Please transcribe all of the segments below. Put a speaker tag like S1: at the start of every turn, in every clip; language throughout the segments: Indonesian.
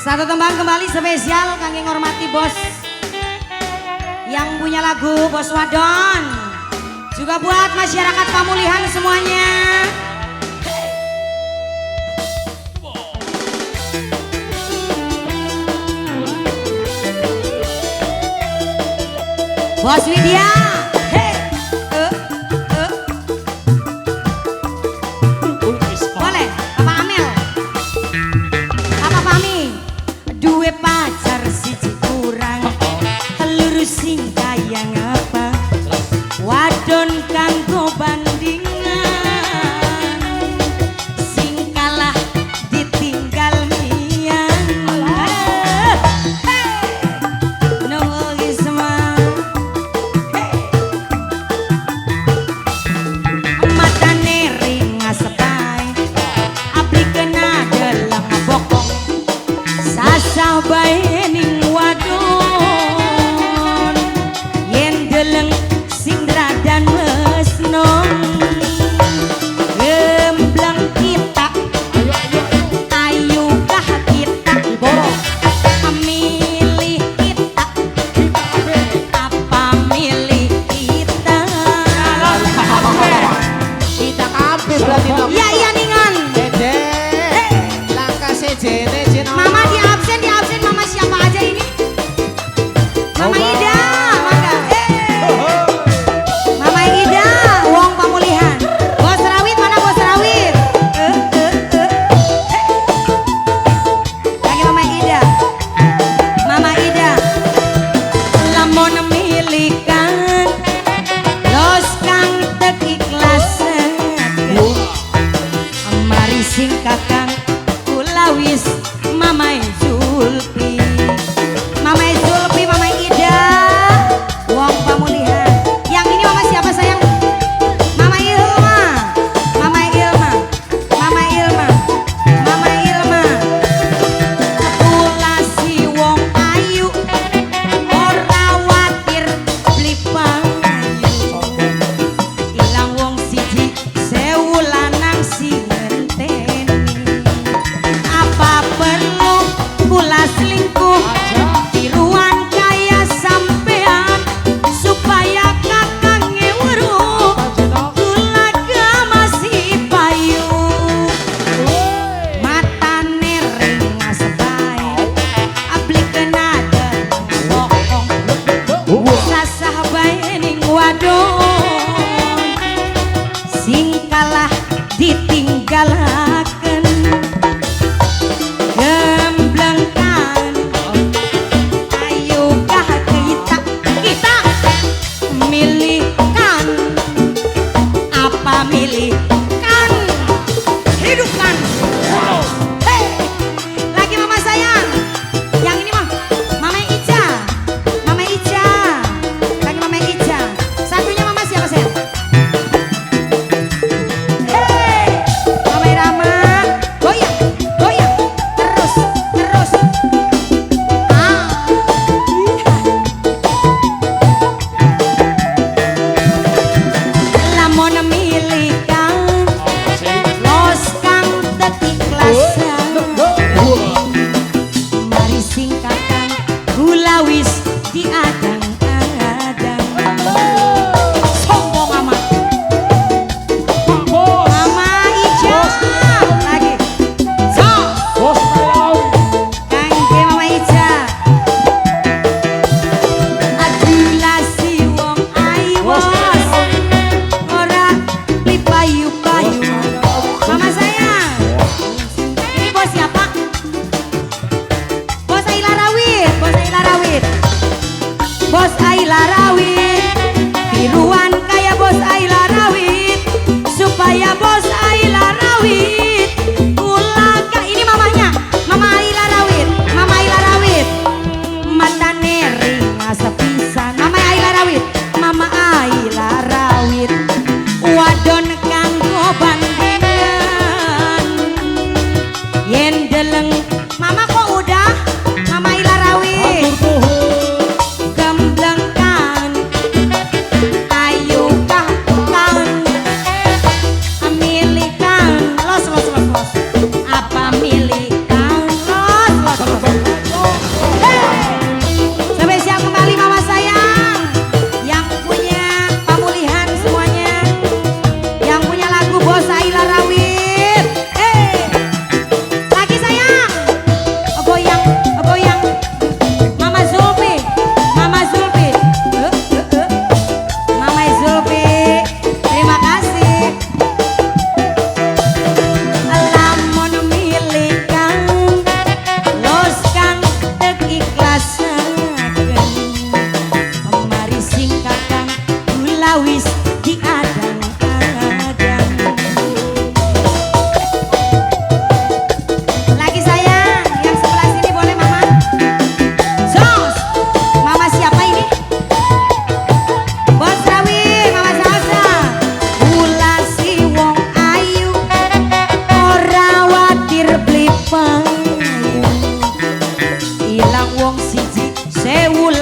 S1: Satu tembang kembali spesial kangge ngormati bos yang punya lagu Bos Wadon. Juga buat masyarakat Pamulihan semuanya. Bos Widya. Boleh, Papa Amel. Papa Fahmi. Duwe pacar siji kurang, lurus sing kaya ngapa, wadon kanggo bandingan, sing kalah ditinggal mian. Nunggu semua matane ring ngasepai, abdi kena delang bokong, sasah bae ning wadon, yen deleng sing dradan mesnom, gemblang kita ayu kah kita milih kita apa milih kita
S2: Kita kabeh berarti dong.
S1: ya iya ningan
S2: Dede, langkah sejene jeno.
S1: mama di absen mama siapa aja ini mama Ida mangga mama Ida wong Pamulihan bos rawit mana bos rawit lagi mama Ida lamun milikan los kang tek ikhlasan mari sing kakang kula wis mamae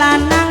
S1: lanang